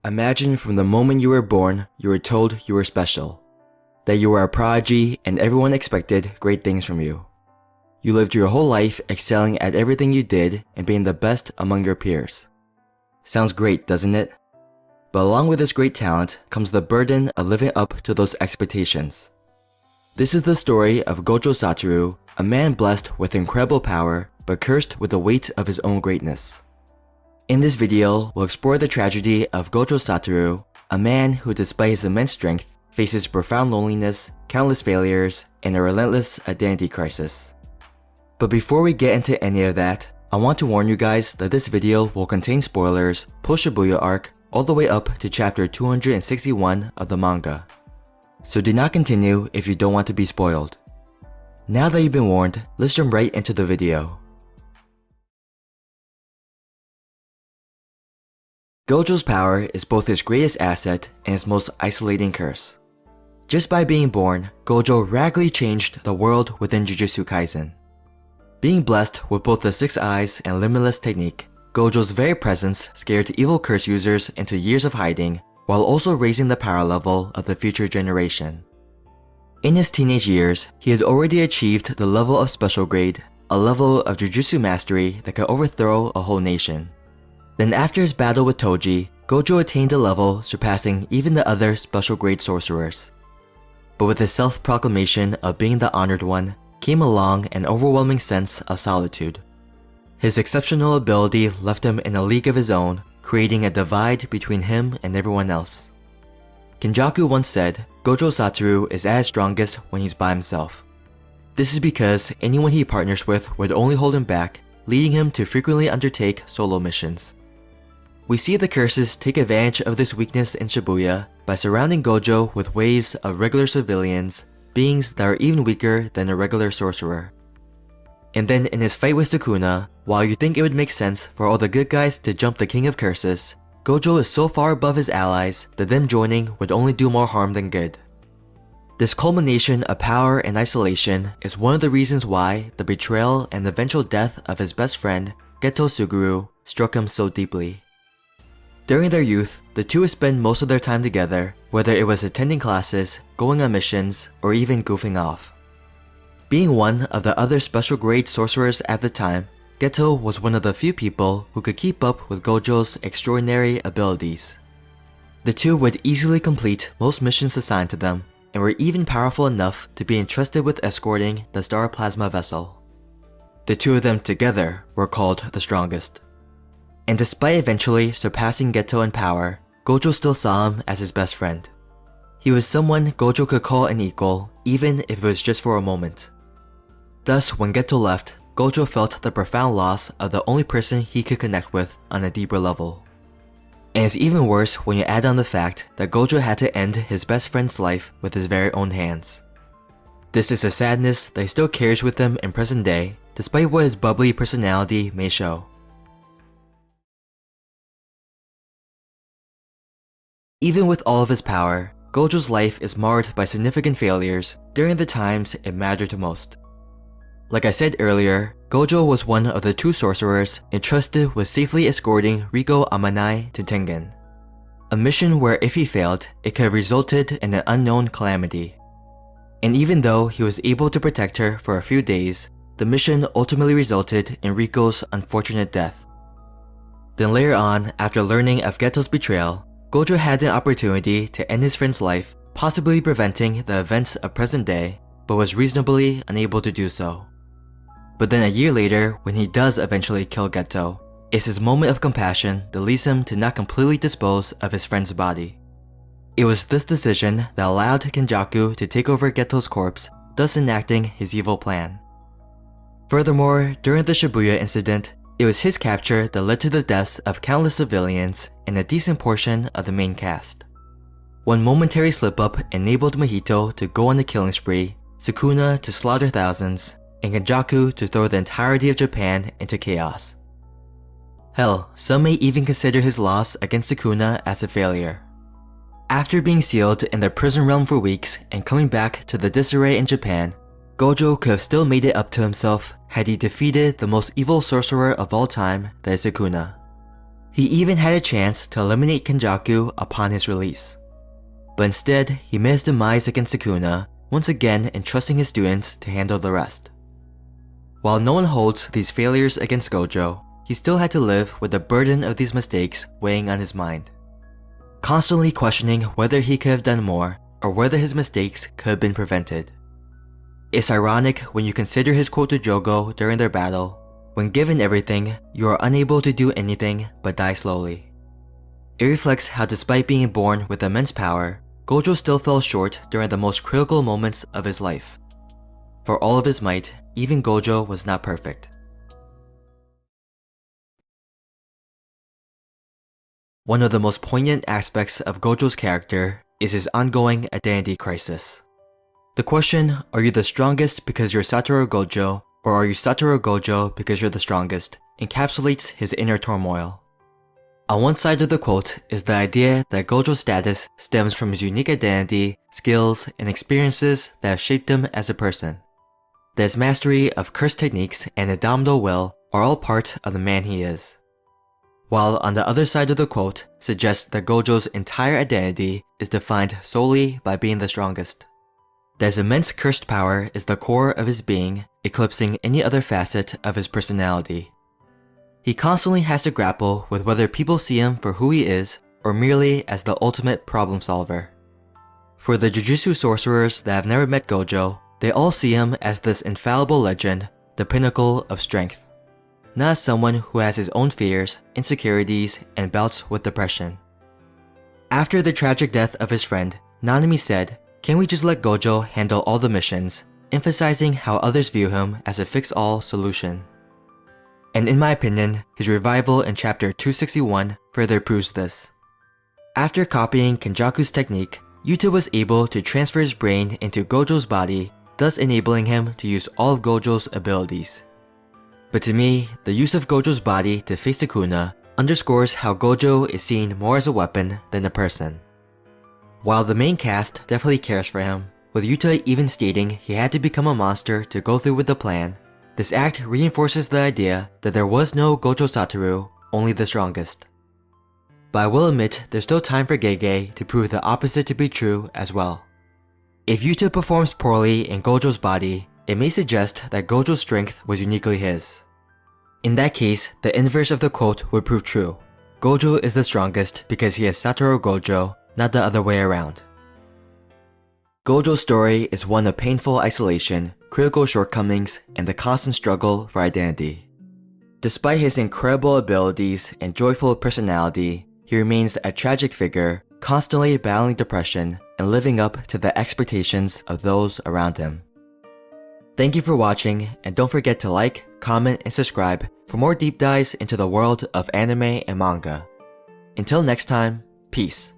Imagine from the moment you were born, you were told you were special, that you were a prodigy and everyone expected great things from you. You lived your whole life excelling at everything you did and being the best among your peers. Sounds great, doesn't it? But along with this great talent comes the burden of living up to those expectations. This is the story of Gojo Satoru, a man blessed with incredible power but cursed with the weight of his own greatness. In this video, we'll explore the tragedy of Gojo Satoru, a man who despite his immense strength, faces profound loneliness, countless failures, and a relentless identity crisis. But before we get into any of that, I want to warn you guys that this video will contain spoilers post-Shibuya arc all the way up to chapter 261 of the manga. So do not continue if you don't want to be spoiled. Now that you've been warned, let's jump right into the video. Gojo's power is both his greatest asset and his most isolating curse. Just by being born, Gojo radically changed the world within Jujutsu Kaisen. Being blessed with both the 6 eyes and Limitless technique, Gojo's very presence scared evil curse users into years of hiding while also raising the power level of the future generation. In his teenage years, he had already achieved the level of special grade, a level of Jujutsu mastery that could overthrow a whole nation. Then after his battle with Toji, Gojo attained a level surpassing even the other special grade sorcerers. But with his self-proclamation of being the honored one, came along an overwhelming sense of solitude. His exceptional ability left him in a league of his own, creating a divide between him and everyone else. Kenjaku once said, Gojo Satoru is at his strongest when he's by himself. This is because anyone he partners with would only hold him back, leading him to frequently undertake solo missions. We see the curses take advantage of this weakness in Shibuya by surrounding Gojo with waves of regular civilians, beings that are even weaker than a regular sorcerer. And then in his fight with Sukuna, while you think it would make sense for all the good guys to jump the king of curses, Gojo is so far above his allies that them joining would only do more harm than good. This culmination of power and isolation is one of the reasons why the betrayal and eventual death of his best friend, Geto Suguru, struck him so deeply. During their youth, the two would spend most of their time together, whether it was attending classes, going on missions, or even goofing off. Being one of the other special grade sorcerers at the time, Geto was one of the few people who could keep up with Gojo's extraordinary abilities. The two would easily complete most missions assigned to them, and were even powerful enough to be entrusted with escorting the Star Plasma vessel. The two of them together were called the strongest. And despite eventually surpassing Geto in power, Gojo still saw him as his best friend. He was someone Gojo could call an equal, even if it was just for a moment. Thus, when Geto left, Gojo felt the profound loss of the only person he could connect with on a deeper level. And it's even worse when you add on the fact that Gojo had to end his best friend's life with his very own hands. This is a sadness that he still carries with him in present day, despite what his bubbly personality may show. Even with all of his power, Gojo's life is marred by significant failures during the times it mattered most. Like I said earlier, Gojo was one of the 2 sorcerers entrusted with safely escorting Riko Amanai to Tengen, a mission where if he failed, it could have resulted in an unknown calamity. And even though he was able to protect her for a few days, the mission ultimately resulted in Riko's unfortunate death. Then later on, after learning of Geto's betrayal, Gojo had an opportunity to end his friend's life, possibly preventing the events of present day, but was reasonably unable to do so. But then a year later, when he does eventually kill Geto, it's his moment of compassion that leads him to not completely dispose of his friend's body. It was this decision that allowed Kenjaku to take over Geto's corpse, thus enacting his evil plan. Furthermore, during the Shibuya incident, it was his capture that led to the deaths of countless civilians and a decent portion of the main cast. One momentary slip-up enabled Mahito to go on a killing spree, Sukuna to slaughter thousands, and Kenjaku to throw the entirety of Japan into chaos. Hell, some may even consider his loss against Sukuna as a failure. After being sealed in the prison realm for weeks and coming back to the disarray in Japan, Gojo could have still made it up to himself had he defeated the most evil sorcerer of all time, that is Sukuna. He even had a chance to eliminate Kenjaku upon his release. But instead, he met his demise against Sukuna, once again entrusting his students to handle the rest. While no one holds these failures against Gojo, he still had to live with the burden of these mistakes weighing on his mind, constantly questioning whether he could have done more or whether his mistakes could have been prevented. It's ironic when you consider his quote to Jogo during their battle, "When given everything, you are unable to do anything but die slowly." It reflects how despite being born with immense power, Gojo still fell short during the most critical moments of his life. For all of his might, even Gojo was not perfect. One of the most poignant aspects of Gojo's character is his ongoing identity crisis. The question, are you the strongest because you're Satoru Gojo, or are you Satoru Gojo because you're the strongest, encapsulates his inner turmoil. On one side of the quote is the idea that Gojo's status stems from his unique identity, skills, and experiences that have shaped him as a person. That his mastery of curse techniques and indomitable will are all part of the man he is. While on the other side of the quote suggests that Gojo's entire identity is defined solely by being the strongest. That his immense cursed power is the core of his being, eclipsing any other facet of his personality. He constantly has to grapple with whether people see him for who he is or merely as the ultimate problem solver. For the Jujutsu sorcerers that have never met Gojo, they all see him as this infallible legend, the pinnacle of strength, not as someone who has his own fears, insecurities, and bouts with depression. After the tragic death of his friend, Nanami said, "Can we just let Gojo handle all the missions?" emphasizing how others view him as a fix-all solution. And in my opinion, his revival in chapter 261 further proves this. After copying Kenjaku's technique, Yuta was able to transfer his brain into Gojo's body, thus enabling him to use all of Gojo's abilities. But to me, the use of Gojo's body to face Sukuna underscores how Gojo is seen more as a weapon than a person. While the main cast definitely cares for him, with Yuta even stating he had to become a monster to go through with the plan, this act reinforces the idea that there was no Gojo Satoru, only the strongest. But I will admit there's still time for Gege to prove the opposite to be true as well. If Yuta performs poorly in Gojo's body, it may suggest that Gojo's strength was uniquely his. In that case, the inverse of the quote would prove true. Gojo is the strongest because he has Satoru Gojo, not the other way around. Gojo's story is one of painful isolation, critical shortcomings, and the constant struggle for identity. Despite his incredible abilities and joyful personality, he remains a tragic figure, constantly battling depression and living up to the expectations of those around him. Thank you for watching, and don't forget to like, comment, and subscribe for more deep dives into the world of anime and manga. Until next time, peace.